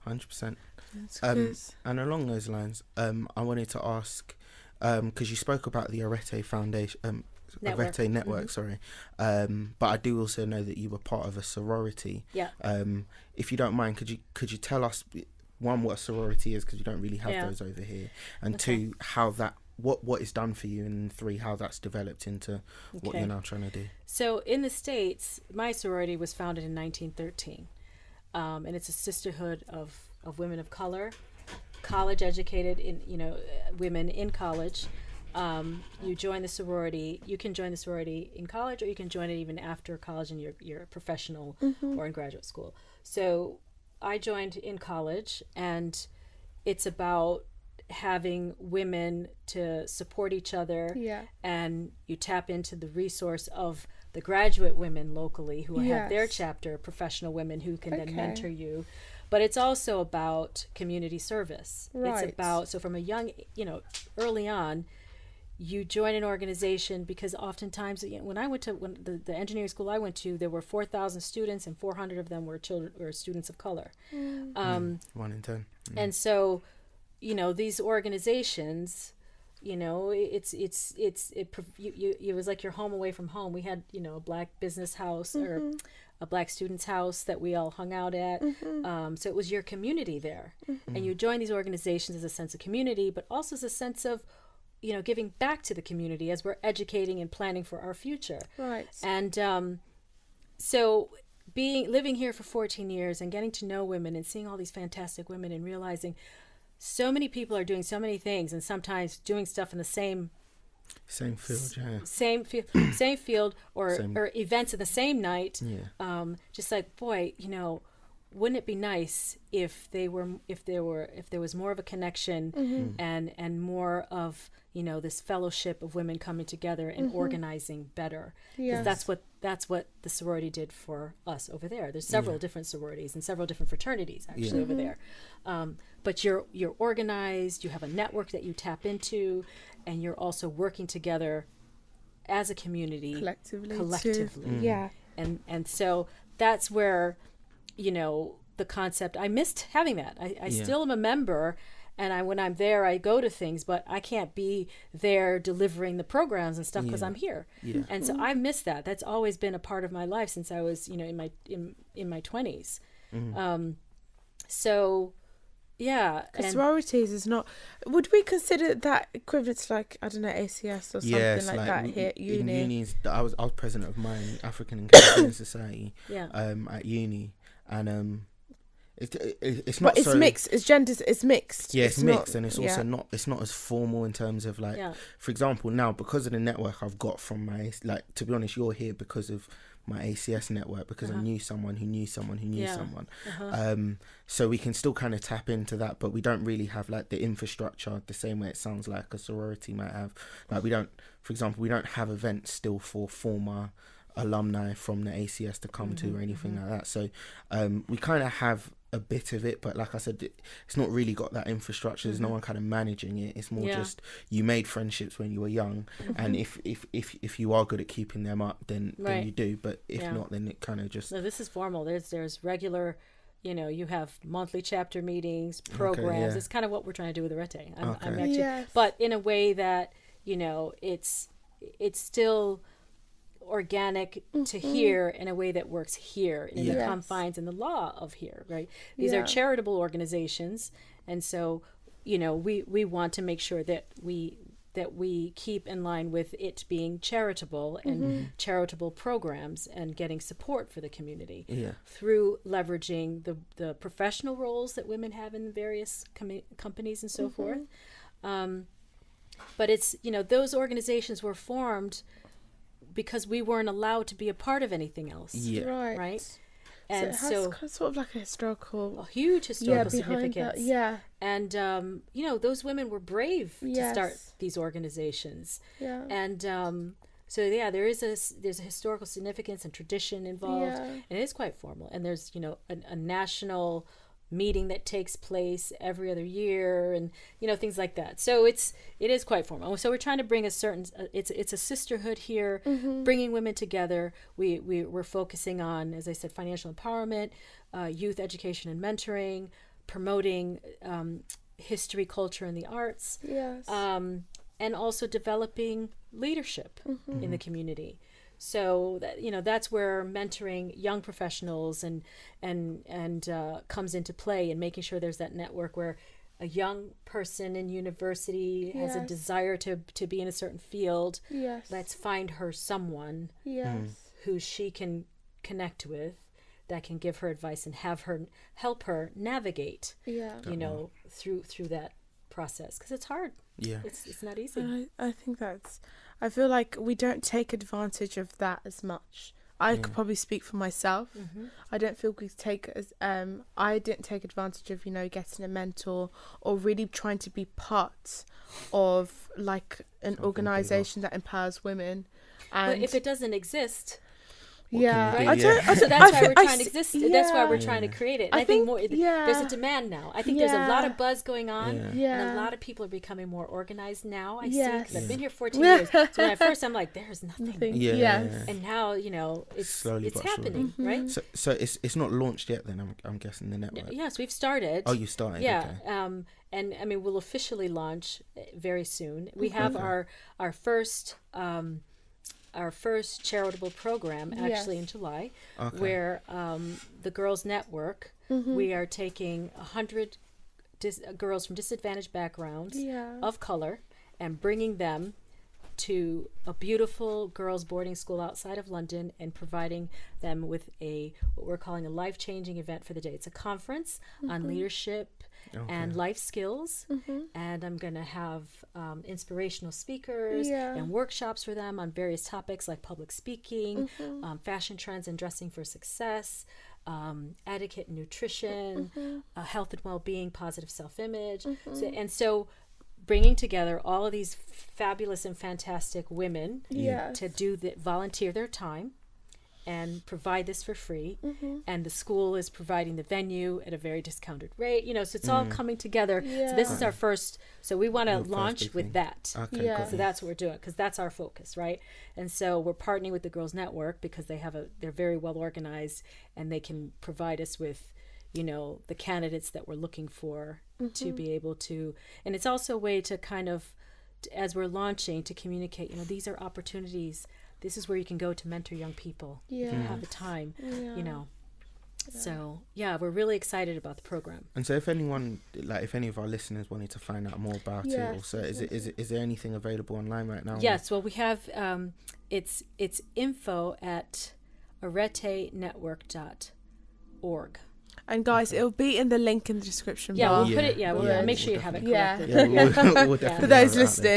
100%. That's good. And along those lines, I wanted to ask, because you spoke about the Arete Foundation, Arete Network, sorry. But I do also know that you were part of a sorority. Yeah. If you don't mind, could you tell us, one, what a sorority is, because we don't really have those over here, and two, how that what is done for you, and three, how that's developed into what you're now trying to do. So in the States, my sorority was founded in 1913, and it's a sisterhood of women of color, college educated women in college. You join the sorority. You can join the sorority in college, or you can join it even after college and you're a professional or in graduate school. So I joined in college, and it's about having women to support each other, and you tap into the resource of the graduate women locally who have their chapter, professional women who can then mentor you. But it's also about community service. It's about, so from a young, early on, you join an organization, because oftentimes, when the engineering school I went to, there were 4,000 students, and 400 of them were children or students of color. 1 in 10. And so, these organizations, it was like your home away from home. We had, a black business house or a black student's house that we all hung out at. So it was your community there. And you join these organizations as a sense of community, but also as a sense of, giving back to the community as we're educating and planning for our future. Right. And so living here for 14 years and getting to know women and seeing all these fantastic women and realizing so many people are doing so many things, and sometimes doing stuff in the same field or events in the same night. Just like, boy, wouldn't it be nice if there was more of a connection and more of this fellowship of women coming together and organizing better, because that's what the sorority did for us over there. There's several different sororities and several different fraternities actually over there, but you're organized, you have a network that you tap into, and you're also working together as a community collectively. And so that's where the concept, I missed having that. I still am a member, and when I'm there, I go to things, but I can't be there delivering the programs and stuff because I'm here. And so I miss that. That's always been a part of my life since I was, in my 20s. So, Because sororities is not. Would we consider that equivalent to, like, I don't know, ACS or something like that here at uni? In unis, I was president of my African and Caribbean Society. At uni, and it's not. But it's mixed. It's genders. It's mixed. Yeah, it's mixed, and it's also not. It's not as formal in terms of, like, for example, now because of the network I've got from my, like, to be honest, you're here because of my ACS network, because I knew someone who knew someone who knew someone. So we can still kind of tap into that, but we don't really have, like, the infrastructure the same way it sounds like a sorority might have. Like, we don't, for example, we don't have events still for former alumni from the ACS to come to or anything like that. So we kind of have a bit of it, but like I said, it's not really got that infrastructure. There's no one kind of managing it. It's more just you made friendships when you were young, and if you are good at keeping them up, then you do. But if not, then it kind of just. No, this is formal. There's regular. You have monthly chapter meetings, programs. It's kind of what we're trying to do with Arete. I'm actually, but in a way that it's still organic to here, in a way that works here in the confines and the law of here, right? These are charitable organizations, and so we want to make sure that we keep in line with it being charitable and charitable programs and getting support for the community through leveraging the professional roles that women have in various companies and so forth. But it's those organizations were formed because we weren't allowed to be a part of anything else. Right. And so it has sort of like a huge historical significance. That, And those women were brave to start these organizations. And there's a historical significance and tradition involved, and it is quite formal. And there's a national meeting that takes place every other year, and things like that. So it is quite formal. So we're trying to bring it's a sisterhood here, bringing women together. We're focusing on, as I said, financial empowerment, youth education and mentoring, promoting history, culture, and the arts. Yes. And also developing leadership in the community. So that, that's where mentoring young professionals and comes into play, and making sure there's that network where a young person in university has a desire to be in a certain field. Yes. Let's find her someone who she can connect with, that can give her advice and help her navigate, through that process, because it's hard. Yeah, it's not easy. And I think I feel like we don't take advantage of that as much. I could probably speak for myself. I don't feel we take I didn't take advantage of getting a mentor, or really trying to be part of like an organization that empowers women. And but if it doesn't exist, right? So that's why we're trying to exist. That's why we're trying to create it. And I think more. There's a demand now. I think there's a lot of buzz going on, and a lot of people are becoming more organized now. I see, because I've been here 14 years. So when at first I'm like, there's nothing. And now it's slowly, it's happening, right? So it's not launched yet. Then I'm guessing the network. Yes, we've started. Oh, you started. Yeah. Okay. And I mean, we'll officially launch very soon. We have our first. Our first charitable program actually in July, where the Girls Network, we are taking 100 girls from disadvantaged backgrounds of color and bringing them to a beautiful girls' boarding school outside of London, and providing them with what we're calling a life-changing event for the day. It's a conference on leadership and life skills, and I'm going to have inspirational speakers and workshops for them on various topics like public speaking, fashion trends and dressing for success, etiquette and nutrition, health and well-being, positive self-image. So bringing together all of these fabulous and fantastic women to volunteer their time and provide this for free, and the school is providing the venue at a very discounted rate. So it's all coming together. So this is our first. So we want to launch with that. Okay, cool. So that's what we're doing, because that's our focus, right? And so we're partnering with the Girls Network, because they're very well organized, and they can provide us with, the candidates that we're looking for to be able to. And it's also a way to kind of, as we're launching, to communicate. These are opportunities. This is where you can go to mentor young people if you have the time, So, we're really excited about the program. And so if anyone, if any of our listeners wanted to find out more about it, also, is there anything available online right now? Yes, well, we have, it's info@aretenetwork.org. And guys, it'll be in the link in the description bar. We'll put it, we'll make sure you have it correctly. We'll definitely For those listening.